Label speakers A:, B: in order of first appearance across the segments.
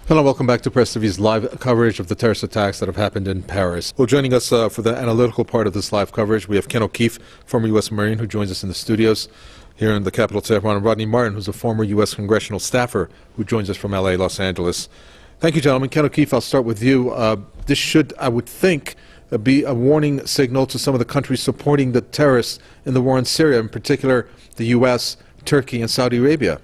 A: Hello, welcome back to Press TV's live coverage of the terrorist attacks that have happened in Paris. Well, joining us for the analytical part of this live coverage, we have Ken O'Keefe, former U.S. Marine, who joins us in the studios here in the capital, Tehran, and Rodney Martin, who's a former U.S. congressional staffer, who joins us from L.A., Los Angeles. Thank you, gentlemen. Ken O'Keefe, I'll start with you. This should, I would think, be a warning signal to some of the countries supporting the terrorists in the war in Syria, in particular the U.S., Turkey, and Saudi Arabia.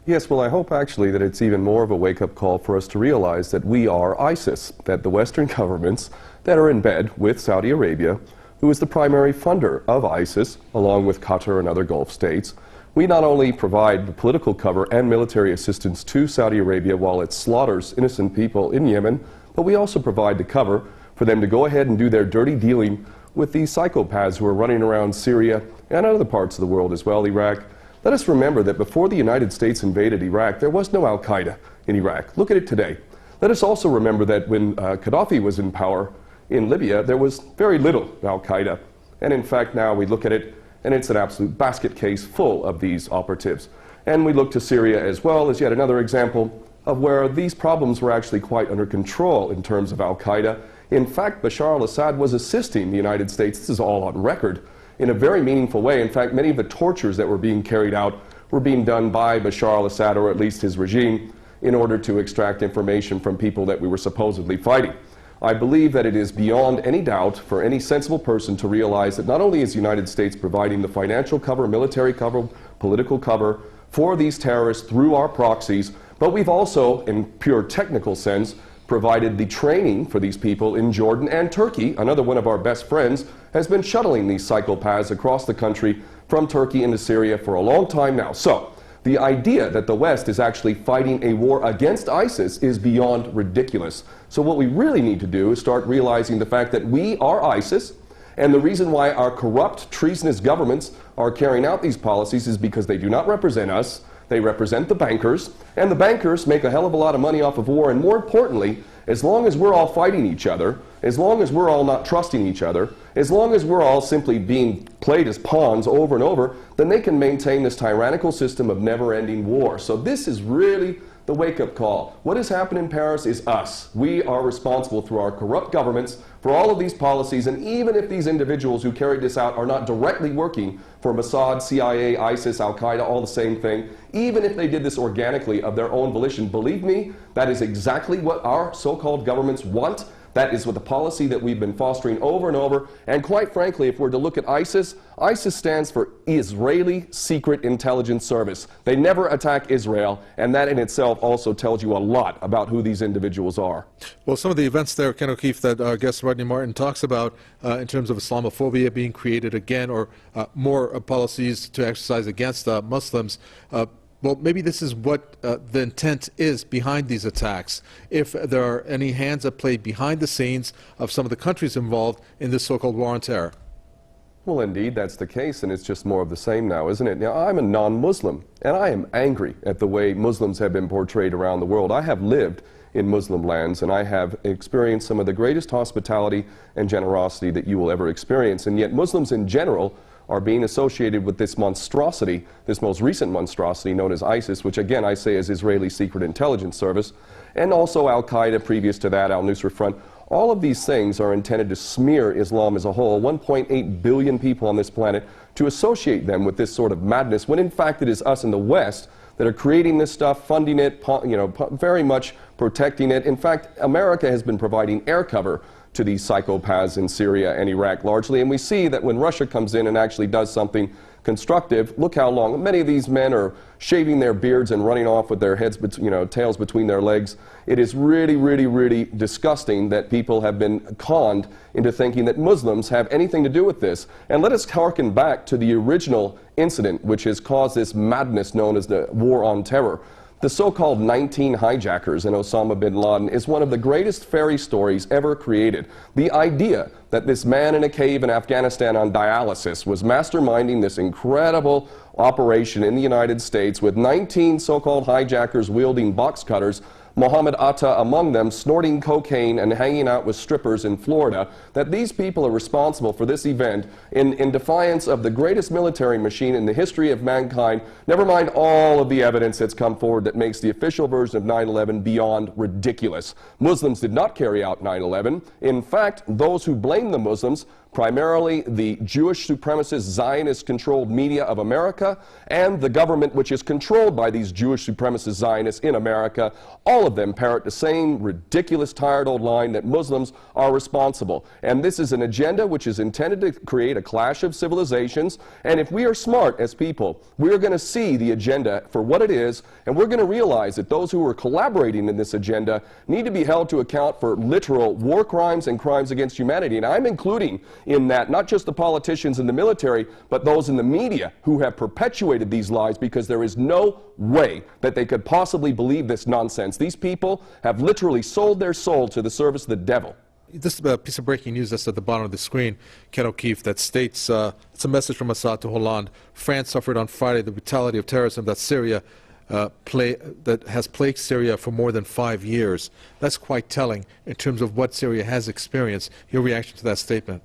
B: Yes, well, I hope actually that it's even more of a wake-up call for us to realize that we are ISIS, that the Western governments that are in bed with Saudi Arabia, who is the primary funder of ISIS, along with Qatar and other Gulf states, we not only provide the political cover and military assistance to Saudi Arabia while it slaughters innocent people in Yemen, but we also provide the cover for them to go ahead and do their dirty dealing with these psychopaths who are running around Syria and other parts of the world as well, Iraq. Let us remember that before the United States invaded Iraq, there was no al-Qaeda in Iraq. Look at it today. Let us also remember that when Gaddafi was in power in Libya, there was very little al-Qaeda. And in fact, now we look at it, and it's an absolute basket case full of these operatives. And we look to Syria as well as yet another example of where these problems were actually quite under control in terms of al-Qaeda. In fact, Bashar al-Assad was assisting the United States, this is all on record, in a very meaningful way. In fact, many of the tortures that were being carried out were being done by Bashar al-Assad, or at least his regime, in order to extract information from people that we were supposedly fighting. I believe that it is beyond any doubt for any sensible person to realize that not only is the United States providing the financial cover, military cover, political cover for these terrorists through our proxies, but we've also, in pure technical sense, provided the training for these people in Jordan, and Turkey, another one of our best friends, has been shuttling these psychopaths across the country from Turkey into Syria for a long time now. So, the idea that the West is actually fighting a war against ISIS is beyond ridiculous. So what we really need to do is start realizing the fact that we are ISIS, and the reason why our corrupt, treasonous governments are carrying out these policies is because they do not represent us. They represent the bankers, and the bankers make a hell of a lot of money off of war, and more importantly, as long as we're all fighting each other, as long as we're all not trusting each other, as long as we're all simply being played as pawns over and over, then they can maintain this tyrannical system of never-ending war. So this is really the wake-up call. What has happened in Paris is us. We are responsible through our corrupt governments for all of these policies, and even if these individuals who carried this out are not directly working for Mossad, CIA, ISIS, Al-Qaeda, all the same thing, even if they did this organically of their own volition, believe me, that is exactly what our so-called governments want. That is what the policy that we've been fostering over and over. And quite frankly, if we're to look at ISIS, ISIS stands for Israeli Secret Intelligence Service. They never attack Israel, and that in itself also tells you a lot about who these individuals are.
A: Well, some of the events there, Ken O'Keefe, that our guest Rodney Martin talks about in terms of Islamophobia being created again, or more policies to exercise against Muslims, well, maybe this is what the intent is behind these attacks, if there are any hands at play behind the scenes of some of the countries involved in this so-called war on terror.
B: Well, indeed, that's the case, and it's just more of the same now, isn't it? Now, I'm a non-Muslim, and I am angry at the way Muslims have been portrayed around the world. I have lived in Muslim lands, and I have experienced some of the greatest hospitality and generosity that you will ever experience, and yet Muslims in general are being associated with this monstrosity, this most recent monstrosity known as ISIS, which again I say is Israeli Secret Intelligence Service, and also Al-Qaeda previous to that, Al-Nusra Front. All of these things are intended to smear Islam as a whole, 1.8 billion people on this planet, to associate them with this sort of madness, when in fact it is us in the West that are creating this stuff, funding it, very much protecting it. In fact, America has been providing air cover to these psychopaths in Syria and Iraq largely, and we see that when Russia comes in and actually does something constructive, look how long many of these men are shaving their beards and running off with their heads, tails between their legs. It is really, really, really disgusting that people have been conned into thinking that Muslims have anything to do with this. And let us harken back to the original incident which has caused this madness known as the war on terror. The so-called 19 hijackers in Osama bin Laden is one of the greatest fairy stories ever created. The idea that this man in a cave in Afghanistan on dialysis was masterminding this incredible operation in the United States with 19 so-called hijackers wielding box cutters Mohammed Atta among them, snorting cocaine and hanging out with strippers in Florida, that these people are responsible for this event in defiance of the greatest military machine in the history of mankind, never mind all of the evidence that's come forward that makes the official version of 9/11 beyond ridiculous. Muslims did not carry out 9/11. In fact, those who blame the Muslims, primarily the Jewish supremacist Zionist-controlled media of America and the government which is controlled by these Jewish supremacist Zionists in America, all of them parrot the same ridiculous, tired old line that Muslims are responsible. And this is an agenda which is intended to create a clash of civilizations. And if we are smart as people, we're going to see the agenda for what it is, and we're going to realize that those who are collaborating in this agenda need to be held to account for literal war crimes and crimes against humanity. And I'm including in that not just the politicians in the military, but those in the media who have perpetuated these lies, because there is no way that they could possibly believe this nonsense. These people have literally sold their soul to the service of the devil.
A: This piece of breaking news that's at the bottom of the screen, Ken O'Keefe, that states, it's a message from Assad to Hollande. France suffered on Friday the brutality of terrorism that that has plagued Syria for more than 5 years. That's quite telling in terms of what Syria has experienced. Your reaction to that statement?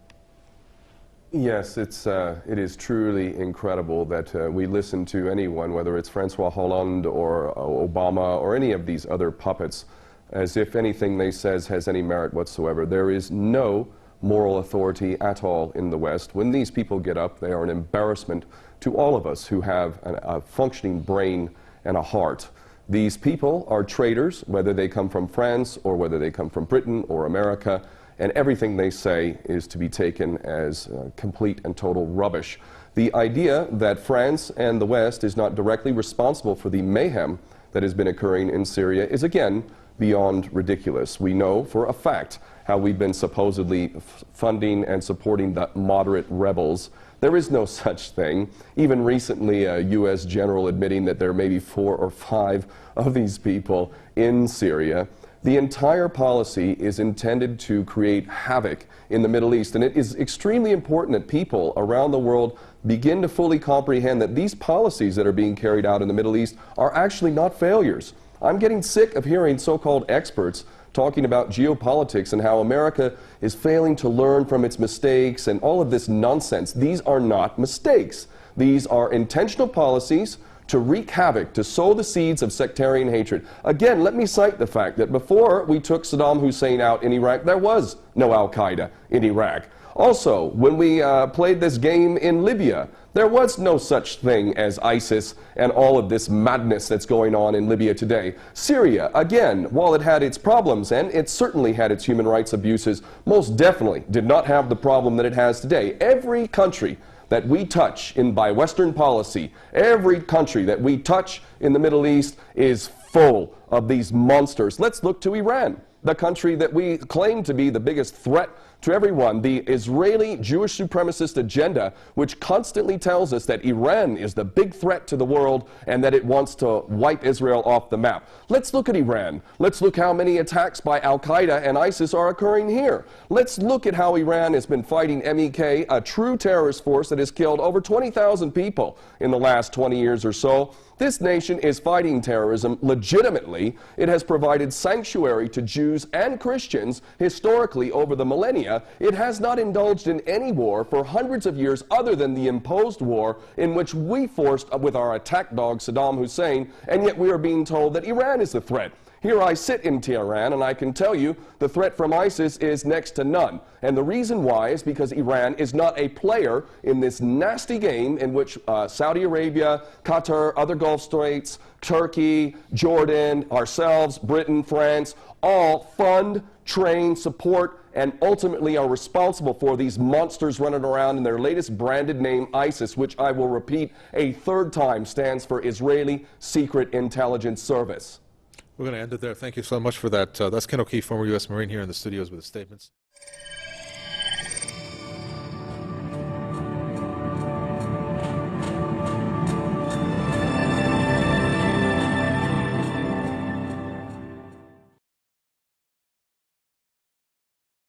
B: Yes, it is truly incredible that we listen to anyone, whether it's Francois Hollande or Obama or any of these other puppets, as if anything they says has any merit whatsoever. There is no moral authority at all in the West. When these people get up, they are an embarrassment to all of us who have a functioning brain and a heart. These people are traitors, whether they come from France or whether they come from Britain or America, and everything they say is to be taken as complete and total rubbish. The idea that France and the West is not directly responsible for the mayhem that has been occurring in Syria is again beyond ridiculous. We know for a fact how we've been supposedly funding and supporting the moderate rebels. There is no such thing. Even recently, a U.S. general admitting that there may be 4 or 5 of these people in Syria. The entire policy is intended to create havoc in the Middle East, and it is extremely important that people around the world begin to fully comprehend that these policies that are being carried out in the Middle East are actually not failures. I'm getting sick of hearing so-called experts talking about geopolitics and how America is failing to learn from its mistakes and all of this nonsense. These are not mistakes. These are intentional policies to wreak havoc, to sow the seeds of sectarian hatred. Again, let me cite the fact that before we took Saddam Hussein out in Iraq, there was no Al-Qaeda in Iraq. Also, when we played this game in Libya, there was no such thing as ISIS and all of this madness that's going on in Libya today. Syria, again, while it had its problems, and it certainly had its human rights abuses, most definitely did not have the problem that it has today. Every country that we touch by Western policy, every country that we touch in the Middle East is full of these monsters. Let's look to Iran, the country that we claim to be the biggest threat to everyone, the Israeli Jewish supremacist agenda, which constantly tells us that Iran is the big threat to the world and that it wants to wipe Israel off the map. Let's look at Iran. Let's look how many attacks by Al-Qaeda and ISIS are occurring here. Let's look at how Iran has been fighting MEK, a true terrorist force that has killed over 20,000 people in the last 20 years or so. This nation is fighting terrorism legitimately. It has provided sanctuary to Jews and Christians historically over the millennia. It has not indulged in any war for hundreds of years other than the imposed war in which we forced with our attack dog Saddam Hussein, and yet we are being told that Iran is the threat. Here I sit in Tehran, and I can tell you the threat from ISIS is next to none. And the reason why is because Iran is not a player in this nasty game in which Saudi Arabia, Qatar, other Gulf states, Turkey, Jordan, ourselves, Britain, France, all fund, train, support, and ultimately are responsible for these monsters running around in their latest branded name, ISIS, which I will repeat a third time stands for Israeli Secret Intelligence Service.
A: We're going to end it there. Thank you so much for that. That's Ken O'Keefe, former U.S. Marine, here in the studios with his statements.